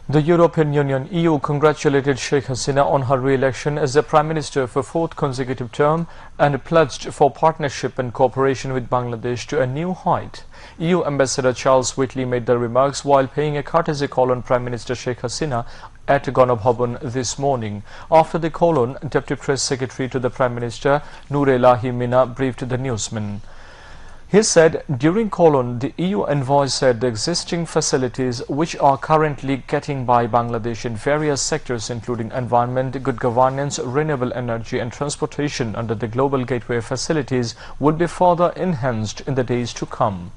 The European Union (EU) congratulated Sheikh Hasina on her re-election as the Prime Minister for fourth consecutive term and pledged for partnership and cooperation with Bangladesh to a new height. EU Ambassador Charles Whitley made the remarks while paying a courtesy call on Prime Minister Sheikh Hasina at Ganabhavan this morning. After the call on, Deputy Press Secretary to the Prime Minister Nurelahi Mina briefed the newsman. He said during call-on, the EU envoy said the existing facilities which are currently getting by Bangladesh in various sectors including environment, good governance, renewable energy and transportation under the Global Gateway facilities would be further enhanced in the days to come.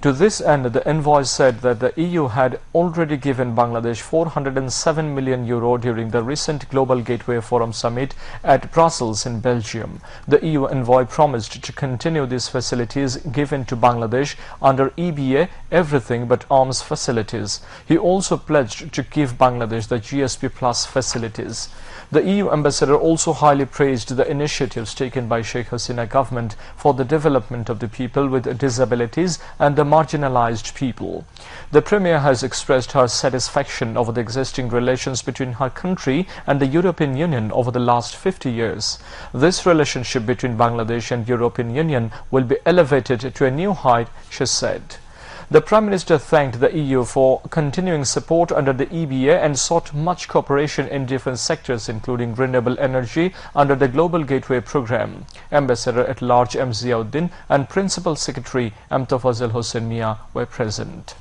To this end, the envoy said that the EU had already given Bangladesh €407 million during the recent Global Gateway Forum Summit at Brussels in Belgium. The EU envoy promised to continue these facilities given to Bangladesh under EBA, everything but arms facilities. He also pledged to give Bangladesh the GSP Plus facilities. The EU ambassador also highly praised the initiatives taken by Sheikh Hasina government for the development of the people with disabilities and the marginalized people. The Premier has expressed her satisfaction over the existing relations between her country and the European Union over the last 50 years. This relationship between Bangladesh and European Union will be elevated to a new height, she said. The Prime Minister thanked the EU for continuing support under the EBA and sought much cooperation in different sectors including renewable energy under the Global Gateway Programme. Ambassador-at-Large M. Ziauddin and Principal Secretary Amtafazal Hossain Mia were present.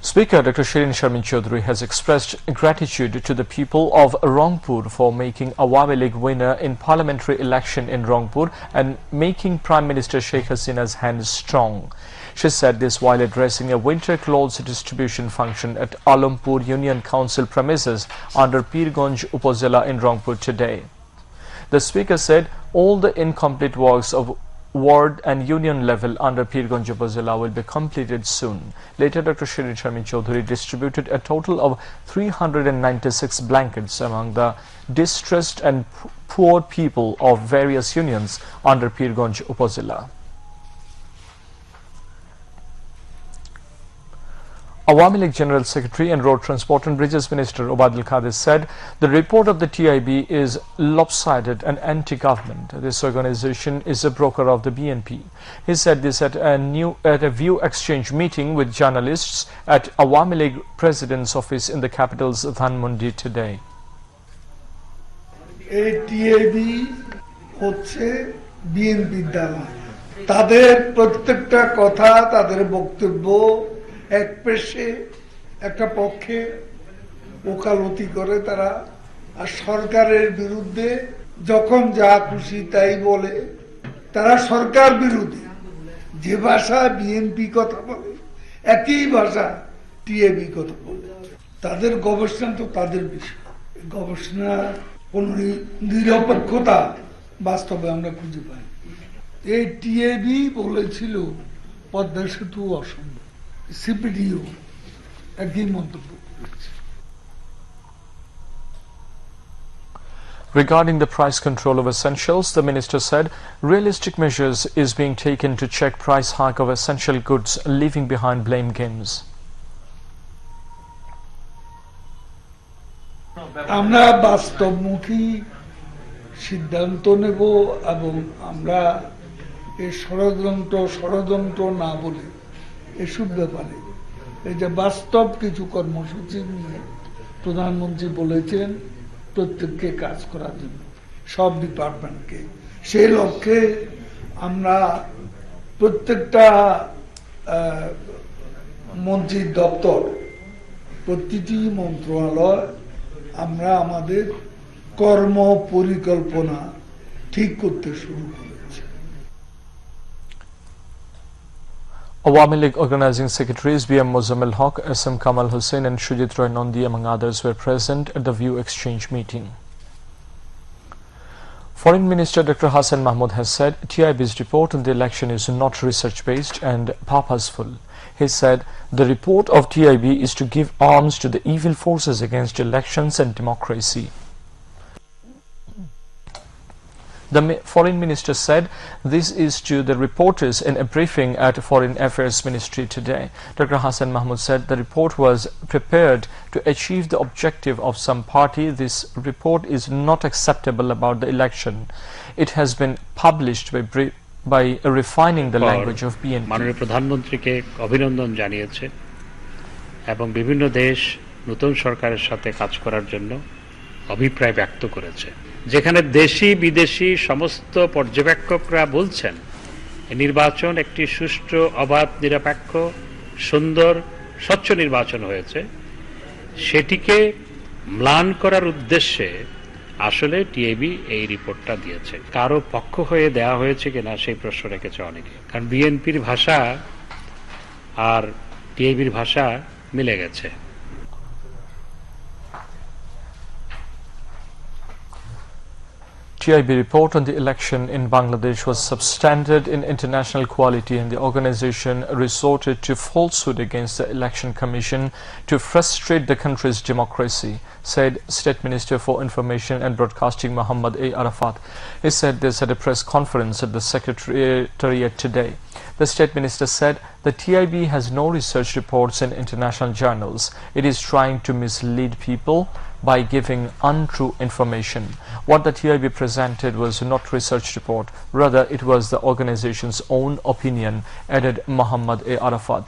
Speaker Dr. Shirin Sharmin Chaudhary has expressed gratitude to the people of Rangpur for making Awami League winner in parliamentary election in Rangpur and making Prime Minister Sheikh Hasina's hand strong. She said this while addressing a winter clothes distribution function at Alampur Union Council premises under Pirganj Upazila in Rangpur today. The Speaker said all the incomplete works of ward and union level under Pirganj Upazila will be completed soon. Later, Dr. Shirin Sharmin Chaudhary distributed a total of 396 blankets among the distressed and poor people of various unions under Pirganj Upazila. Awami League General Secretary and Road Transport and Bridges Minister Obadul Qadir said the report of the TIB is lopsided and anti-government. This organization is a broker of the BNP. He said this at a view exchange meeting with journalists at Awami League President's office in the capital's Dhanmondi today. TIB হচ্ছে BNP দ্বারা তাদের প্রত্যেকটা কথা তাদের বক্তব্য এক পেশে একটা পক্ষে ওকালতি করে তারা আর সরকারের বিরুদ্ধে যখন যা খুশি তাই বলে তারা সরকার বিরোধী যে ভাষা বিএনপি কথা বলে একই ভাষা টিএবি কথা বলে তাদের গবেষণা তো তাদের বিষয় গবেষণা কোন নিরপেক্ষতা বাস্তবে আমরা খুঁজে পাই এই টিএবি বলেছিল পদ্মা সেতু অসম্ভব CPDO একই মন্তব্য করেছে Regarding the price control of essentials, the minister said realistic measures is being taken to check price hike of essential goods, leaving behind blame games. আমরা বাস্তবমুখী সিদ্ধান্ত নেব এবং আমরা এই ষড়যন্ত্র না বলে এসব ব্যাপারে এই যে বাস্তব কিছু কর্মসূচি নিয়ে প্রধানমন্ত্রী বলেছেন প্রত্যেককে কাজ করার জন্য সব ডিপার্টমেন্টকে সেই লক্ষ্যে আমরা প্রত্যেকটা মন্ত্রীর দপ্তর প্রতিটি মন্ত্রণালয় আমরা আমাদের কর্ম পরিকল্পনা ঠিক করতে শুরু করেছি Awami League Organizing Secretaries B.M. Mozammel Haq, S.M. Kamal Hussain and Shujit Roy Nandi among others were present at the View Exchange meeting. Foreign Minister Dr. Hassan Mahmood has said TIB's report on the election is not research-based and purposeful. He said the report of TIB is to give arms to the evil forces against elections and democracy. The Foreign Minister said this is to the reporters in a briefing at Foreign Affairs Ministry today. Dr. Hassan Mahmood said the report was prepared to achieve the objective of some party. This report is not acceptable about the election. It has been published by refining the language of BNP. মাননীয় প্রধানমন্ত্রীকে অভিনন্দন জানিয়েছে এবং বিভিন্ন দেশ নতুন সরকারের সাথে কাজ করার জন্য অভিপ্রায় ব্যক্ত করেছে। যেখানে দেশি বিদেশি সমস্ত পর্যবেক্ষকরা বলছেন নির্বাচন একটি সুষ্ঠু অবাধ নিরপেক্ষ সুন্দর স্বচ্ছ নির্বাচন হয়েছে, সেটিকে ম্লান করার উদ্দেশ্যে আসলে টিআইবি এই রিপোর্টটা দিয়েছে। কারো পক্ষ হয়ে দেয়া হয়েছে কিনা সেই প্রশ্ন রেখেছে অনেকে, কারণ বিএনপির ভাষা আর টিআইবির ভাষা মিলে গেছে। TIB report on the election in Bangladesh was substandard in international quality, and the organization resorted to falsehood against the Election Commission to frustrate the country's democracy, said State Minister for Information and Broadcasting Muhammad A. Arafat. He said this at a press conference at the Secretariat today. The State Minister said the TIB has no research reports in international journals. It is trying to mislead people by giving untrue information. What the TIB presented was not research report, rather it was the organization's own opinion, added Muhammad A. Arafat.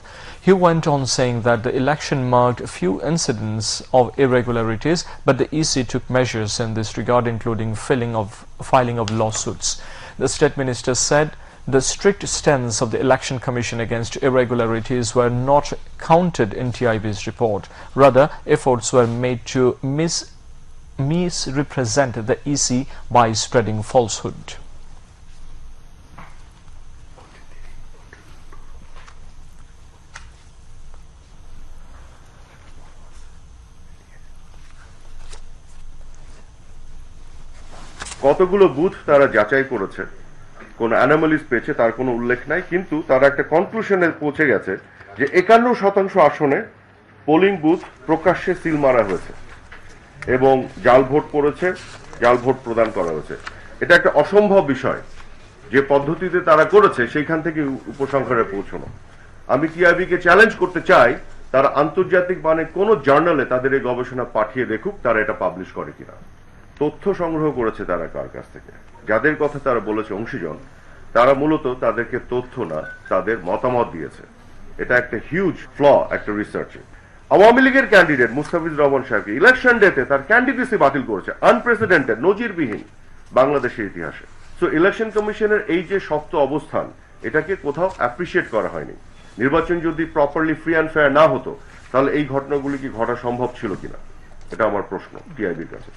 He went on saying that the election marked few incidents of irregularities, but the EC took measures in this regard, including filing of lawsuits. The State Minister said the strict stance of the Election Commission against irregularities were not counted in TIB's report. Rather, efforts were made to misrepresent the EC by spreading falsehood. কতগুলো booth তারা যাচাই করেছে, কোন anomalies পেয়েছে তার কোনো উল্লেখ নাই, কিন্তু তারা একটা কনক্লুশনে পৌঁছে গেছে যে 51% আসনে পোলিং বুথ প্রকাশ্যে সিল মারা হয়েছে এবং জাল ভোট পড়েছে, জাল ভোট প্রদান করা হয়েছে। এটা একটা অসম্ভব বিষয়, যে পদ্ধতিতে তারা করেছে সেইখান থেকে উপসংহারে পৌঁছানো। আমি টিআইবিকে চ্যালেঞ্জ করতে চাই, তারা আন্তর্জাতিক মানে কোন জার্নালে তাদের এই গবেষণা পাঠিয়ে দেখুক তারা এটা পাবলিশ করে কিনা। তথ্য সংগ্রহ করেছে তারা কার কাছ থেকে, যাদের কথা তারা বলেছে অংশীজন, তারা মূলত তাদেরকে তথ্য না তাদের মতামত দিয়েছে। এটা একটা হিউজ ফ্ল একটা রিসার্চে। আওয়ামী লীগের ক্যান্ডিডেট মুস্তাফিজুর রহমান সাহেবকে ইলেকশন ডেতে তার ক্যান্ডিডেসি বাতিল করেছে, আনপ্রেসিডেন্টেড, নজিরবিহীন বাংলাদেশের ইতিহাসে। সো ইলেকশন কমিশনের এই যে শক্ত অবস্থান, এটাকে কোথাও অ্যাপ্রিসিয়েট করা হয়নি। নির্বাচন যদি প্রপারলি ফ্রি অ্যান্ড ফেয়ার না হতো তাহলে এই ঘটনাগুলি কি ঘটা সম্ভব ছিল কিনা, এটা আমার প্রশ্ন টিআইবির কাছে।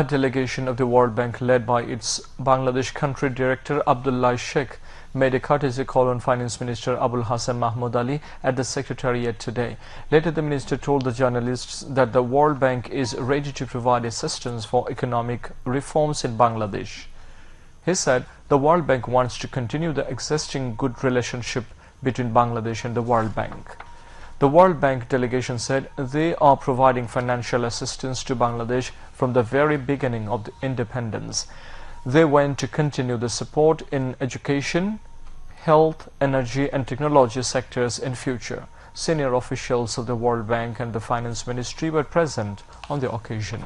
A delegation of the World Bank led by its Bangladesh country director Abdullah Sheikh made a courtesy call on Finance Minister Abul Hassan Mahmood Ali at the Secretariat today. Later, the minister told the journalists that the World Bank is ready to provide assistance for economic reforms in Bangladesh. He said the World Bank wants to continue the existing good relationship between Bangladesh and the World Bank. The World Bank delegation said they are providing financial assistance to Bangladesh from the very beginning of the independence. They want to continue the support in education, health, energy and technology sectors in future. Senior officials of the World Bank and the Finance Ministry were present on the occasion.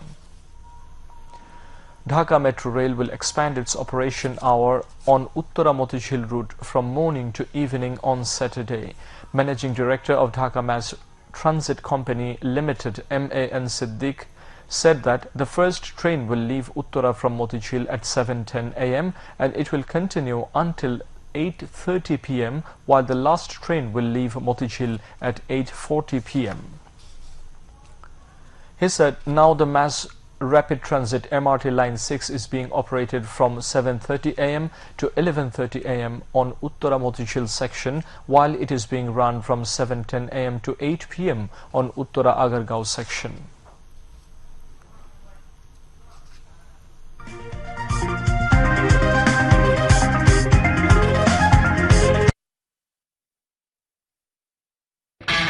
Dhaka Metro Rail will expand its operation hour on Uttara Motijhil route from morning to evening on Saturday. Managing Director of Dhaka Mass Transit Company Limited, M.A.N. Siddiq, said that the first train will leave Uttara from Motijhil at 7:10 a.m. and it will continue until 8:30 p.m. while the last train will leave Motijhil at 8:40 p.m. He said now the Mass Rapid Transit MRT Line 6 is being operated from 7:30 a.m. to 11:30 a.m. on Uttara Motijhil section, while it is being run from 7:10 a.m. to 8 p.m. on Uttara Agargaon section.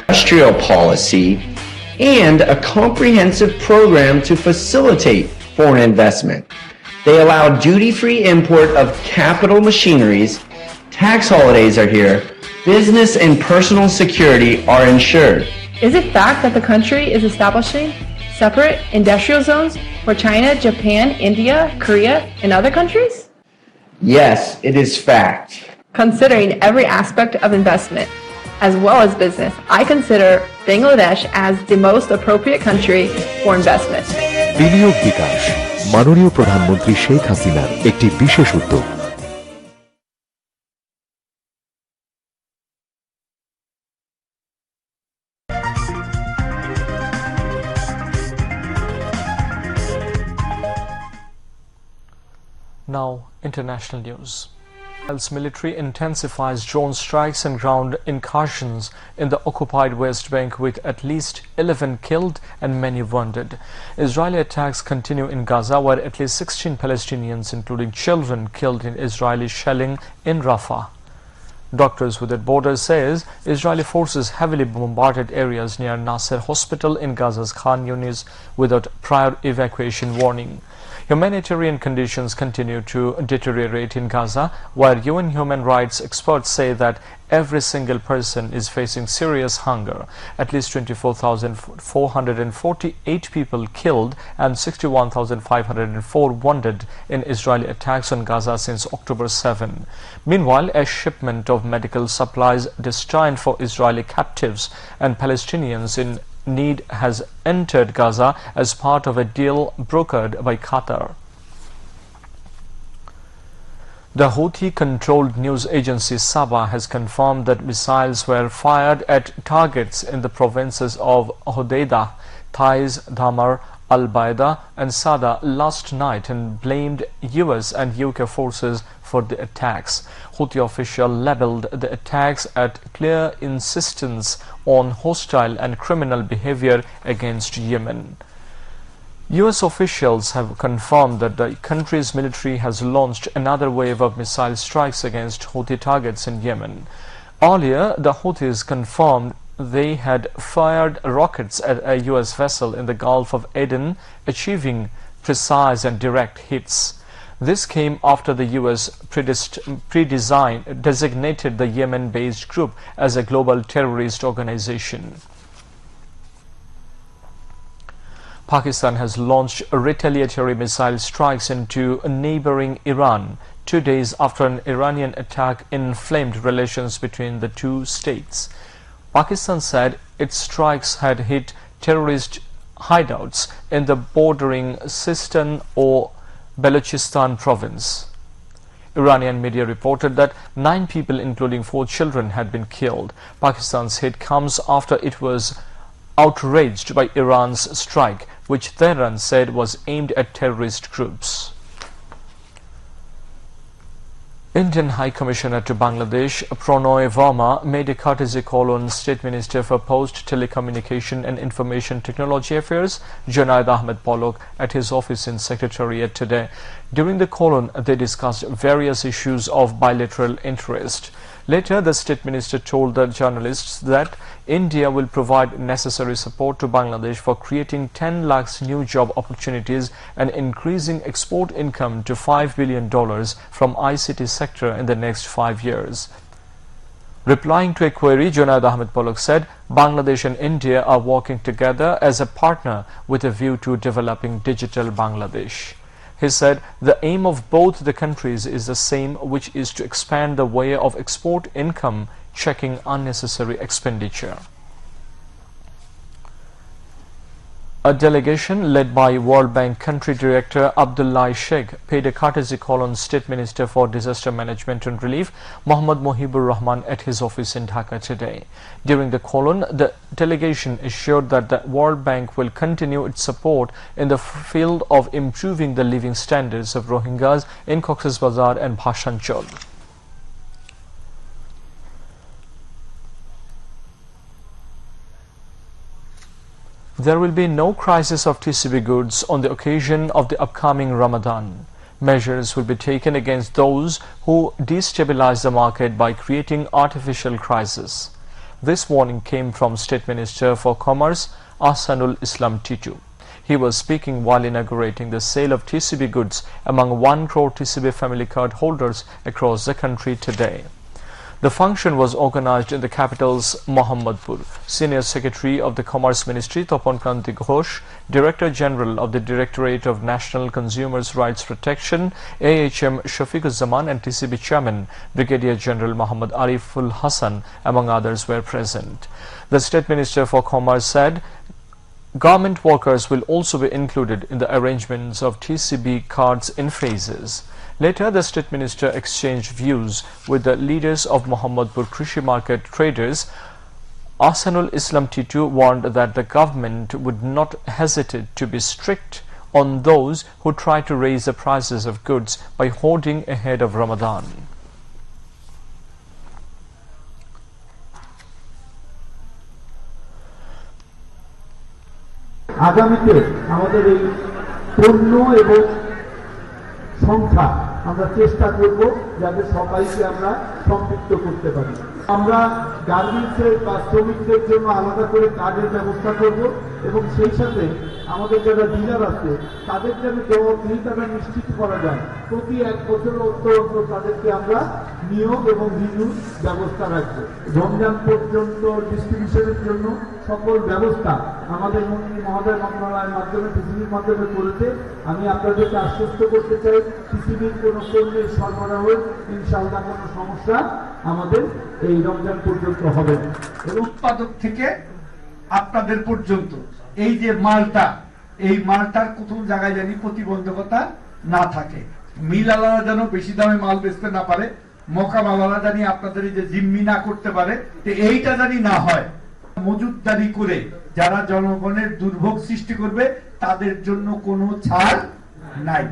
Industrial policy and a comprehensive program to facilitate foreign investment. They allow duty-free import of capital machineries, tax holidays are here, business and personal security are ensured. Is it fact that the country is establishing separate industrial zones for China, Japan, India, Korea, and other countries? Yes, it is fact. Considering every aspect of investment, as well as business, I consider Bangladesh as the most appropriate country for investment. বিনিয়োগ বিকাশ মাননীয় প্রধানমন্ত্রী শেখ হাসিনার একটি বিশেষ উদ্যোগ। Now, international news. Israel's military intensifies drone strikes and ground incursions in the occupied West Bank with at least 11 killed and many wounded. Israeli attacks continue in Gaza where at least 16 Palestinians, including children, killed in Israeli shelling in Rafah. Doctors Without Borders says Israeli forces heavily bombarded areas near Nasser Hospital in Gaza's Khan Yunis without prior evacuation warning. Humanitarian conditions continue to deteriorate in Gaza, where UN human rights experts say that every single person is facing serious hunger. At least 24,448 people killed and 61,504 wounded in Israeli attacks on Gaza since October 7. Meanwhile, a shipment of medical supplies destined for Israeli captives and Palestinians in need has entered Gaza as part of a deal brokered by Qatar. The Houthi-controlled news agency Sabah has confirmed that missiles were fired at targets in the provinces of Hodeidah, Taiz, Dhamar, Al-Baida and Sada last night and blamed US and UK forces for the attacks. Houthi official labeled the attacks at clear insistence on hostile and criminal behavior against Yemen. US officials have confirmed that the country's military has launched another wave of missile strikes against Houthi targets in Yemen. Earlier, the Houthis confirmed they had fired rockets at a US vessel in the Gulf of Aden, achieving precise and direct hits. This came after the US designated the Yemen-based group as a global terrorist organization. Pakistan has launched retaliatory missile strikes into neighboring Iran 2 days after an Iranian attack inflamed relations between the two states. Pakistan said its strikes had hit terrorist hideouts in the bordering Sistan or Balochistan province. Iranian media reported that 9 people, including 4 children, had been killed. Pakistan's hit comes after it was outraged by Iran's strike, which Tehran said was aimed at terrorist groups. Indian High Commissioner to Bangladesh, Pronoy Verma, made a courtesy call on State Minister for Post, Telecommunication and Information Technology Affairs, Junaid Ahmed Polok, at his office in Secretariat today. During the call-on, they discussed various issues of bilateral interest. Later, the State Minister told the journalists that India will provide necessary support to Bangladesh for creating 10 lakhs new job opportunities and increasing export income to $5 billion from ICT sector in the next 5 years. Replying to a query, Junaid Ahmed Polok said Bangladesh and India are working together as a partner with a view to developing digital Bangladesh. He said the aim of both the countries is the same, which is to expand the way of export income, checking unnecessary expenditure. A delegation led by World Bank Country Director Abdullah Sheikh paid a courtesy call on State Minister for Disaster Management and Relief Mohammad Mohibur Rahman at his office in Dhaka today. During the call-on, the delegation assured that the World Bank will continue its support in the field of improving the living standards of Rohingyas in Cox's Bazar and Bhashanchal. There will be no crisis of TCB goods on the occasion of the upcoming Ramadan. Measures will be taken against those who destabilize the market by creating artificial crisis. This warning came from State Minister for Commerce al-Islam Titu. He was speaking while inaugurating the sale of TCB goods among 1 crore TCB family card holders across the country today. The function was organized in the capital's Mohammadpur. Senior Secretary of the Commerce Ministry Tapan Kanti Ghosh, Director General of the Directorate of National Consumers Rights Protection AHM Shafiquzzaman and TCB Chairman Brigadier General Muhammad Ariful Hassan among others were present. The State Minister for Commerce said garment workers will also be included in the arrangements of TCB cards in phases. Later, the State Minister exchanged views with the leaders of Mohammadpur Krishi Market traders. al-Islam Titu warned that the government would not hesitate to be strict on those who try to raise the prices of goods by hoarding ahead of Ramadan. আগামীতে আমাদের এই পণ্য এবং সংখ্যা আমরা চেষ্টা করব যাতে সবাইকে আমরা সম্পৃক্ত করতে পারি। আমরা গার্মেন্টসের বা শ্রমিকদের জন্য আলাদা করে কার্ডের ব্যবস্থা করব এবং সেই সাথে আমাদের যারা ডিলার আছে তাদের যাতে জবাবদিহিতা নিশ্চিত করা যায়। প্রতি 1 বছর অন্তর তাদেরকে আমরা নিয়োগ এবং রিনিউর ব্যবস্থা রাখবো। রমজান পর্যন্ত ডিস্ট্রিবিউশনের জন্য সকল ব্যবস্থা আমাদের মন্ত্রী মহোদয় মন্ত্রণালয়ের মাধ্যমে টিসিবির মাধ্যমে করেছে। আমি আপনাদেরকে আশ্বস্ত করতে চাই টিসিবির কোনো পণ্যের সরবরাহের ইনশাআল্লাহ কোনো সমস্যা আমাদের এই রমজান পর্যন্ত হবে না। এবং উৎপাদক থেকে আপনাদের পর্যন্ত এই যে মালটা এই মালটার কোন জায়গায় জানি প্রতিবন্ধকতা না থাকে। মিলালারা যেন বেশি দামে মাল বেচতে না পারে, মোকামালারা জানি আপনাদের এই যে জিম্মি না করতে পারে, এইটা জানি না হয়। মজুতদারি করে যারা জনগণের দুর্ভোগ সৃষ্টি করবে তাদের জন্য কোনো ছাড় নাই।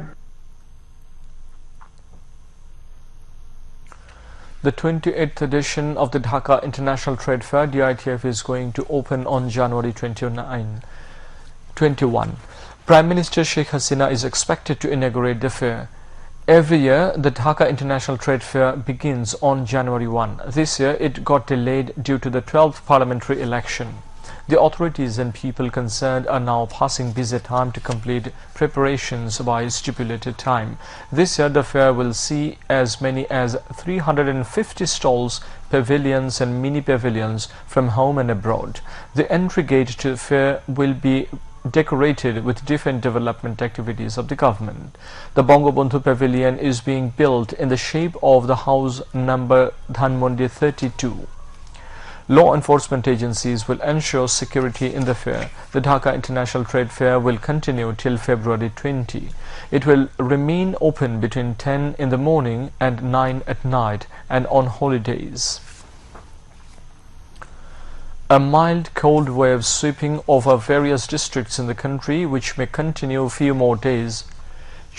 The 28th edition of the Dhaka International Trade Fair (DITF) is going to open on January 21. Prime Minister Sheikh Hasina is expected to inaugurate the fair. Every year, the Dhaka International Trade Fair begins on January 1. This year, it got delayed due to the 12th parliamentary election. The authorities and people concerned are now passing busy time to complete preparations by stipulated time. This year, the fair will see as many as 350 stalls, pavilions and mini pavilions from home and abroad. The entry gate to the fair will be decorated with different development activities of the government. The Bangabandhu Pavilion is being built in the shape of the house number Dhanmondi 32. Law enforcement agencies will ensure security in the fair. The Dhaka International Trade Fair will continue till February 20. It will remain open between 10 in the morning and 9 at night and on holidays. A mild cold wave sweeping over various districts in the country, which may continue a few more days.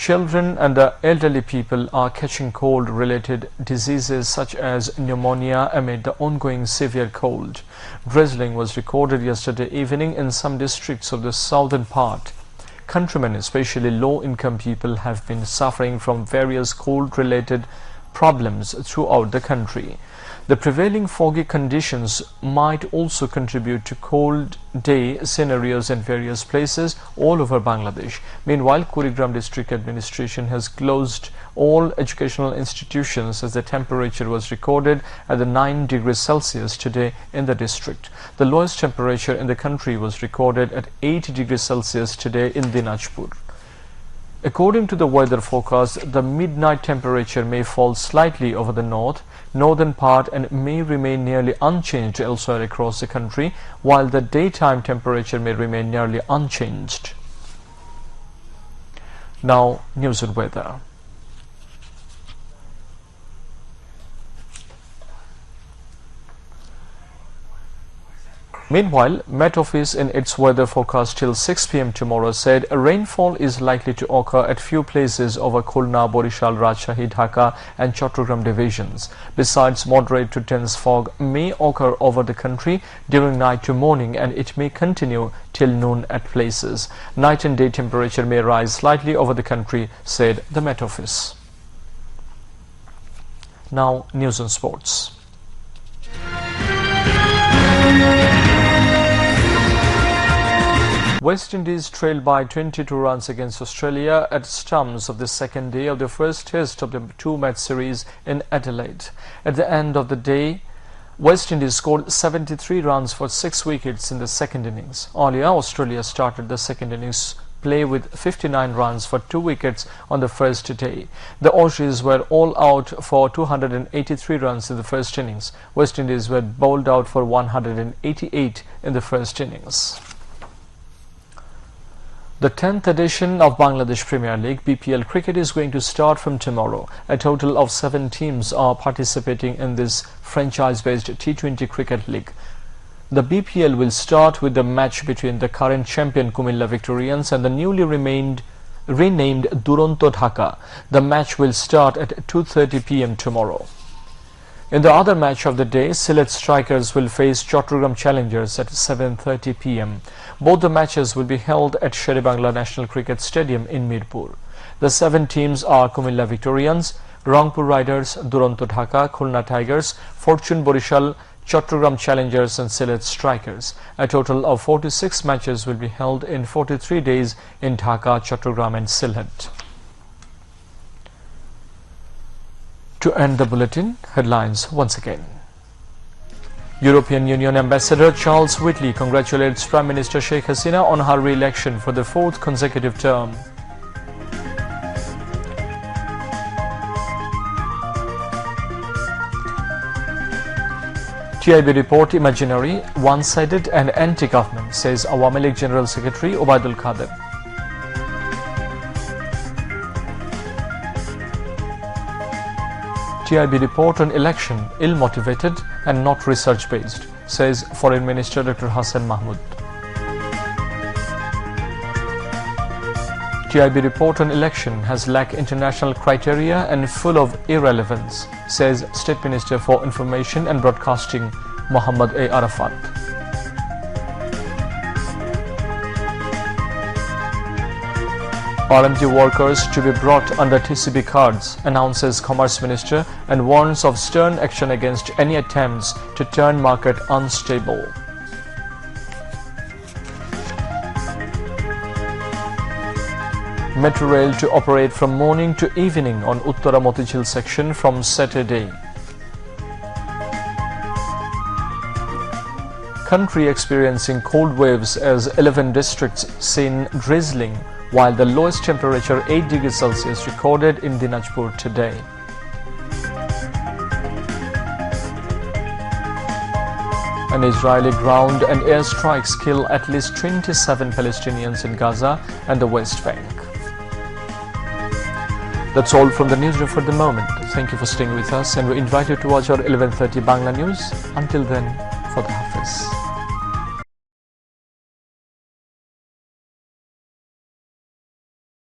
Children and the elderly people are catching cold-related diseases such as pneumonia amid the ongoing severe cold. Drizzling was recorded yesterday evening in some districts of the southern part. Countrymen, especially low-income people, have been suffering from various cold-related problems throughout the country. The prevailing foggy conditions might also contribute to cold day scenarios in various places all over Bangladesh. Meanwhile, Kurigram District Administration has closed all educational institutions as the temperature was recorded at the 9 degrees Celsius today in the district. The lowest temperature in the country was recorded at 8 degrees Celsius today in Dinajpur. According to the weather forecast, the midnight temperature may fall slightly over the northern part and may remain nearly unchanged elsewhere across the country, while the daytime temperature may remain nearly unchanged. Now, news and weather. Meanwhile, Met Office in its weather forecast till 6 p.m. tomorrow said rainfall is likely to occur at few places over Khulna, Borishal, Rajshahi, Dhaka and Chattogram divisions. Besides, moderate to dense fog may occur over the country during night to morning, and it may continue till noon at places. Night and day temperature may rise slightly over the country, said the Met Office. Now, news and sports. West Indies trailed by 22 runs against Australia at stumps of the second day of the first test of the two-match series in Adelaide. At the end of the day, West Indies scored 73 runs for 6 wickets in the second innings. Earlier, Australia started the second innings play with 59 runs for 2 wickets on the first day. The Aussies were all out for 283 runs in the first innings. West Indies were bowled out for 188 in the first innings. The 10th edition of Bangladesh Premier League BPL cricket is going to start from tomorrow. A total of 7 teams are participating in this franchise-based T20 cricket league. The BPL will start with the match between the current champion Kumilla Victorians and the newly renamed Duronto Dhaka. The match will start at 2:30 p.m. tomorrow. In the other match of the day, Sylhet Strikers will face Chattogram Challengers at 7:30 p.m. Both the matches will be held at Sher-e-Bangla National Cricket Stadium in Mirpur. The 7 teams are Kumilla Victorians, Rangpur Riders, Duronto Dhaka, Khulna Tigers, Fortune Borishal, Chattogram Challengers and Sylhet Strikers. A total of 46 matches will be held in 43 days in Dhaka, Chattogram and Sylhet. To end the bulletin, headlines once again. European Union Ambassador Charles Whitley congratulates Prime Minister Sheikh Hasina on her re-election for the 4th consecutive term. TIB report imaginary, one-sided and anti-government, says Awami League General Secretary Obaidul Qadir. TIB report on election ill-motivated and not research-based, says Foreign Minister Dr. Hassan Mahmood. TIB report on election has lacked international criteria and full of irrelevance, says State Minister for Information and Broadcasting Muhammad A. Arafat. RMG workers to be brought under TCB cards, announces Commerce Minister and warns of stern action against any attempts to turn market unstable. Metro Rail to operate from morning to evening on Uttara Motijhil section from Saturday. Country experiencing cold waves as 11 districts seen drizzling, while the lowest temperature 8 degrees Celsius recorded in Dinajpur today. An Israeli ground and air strikes kill at least 27 Palestinians in Gaza and the West Bank. That's all from the newsroom for the moment. Thank you for staying with us, and we invite you to watch our 11:30 Bangla News. Until then, for the Hafiz.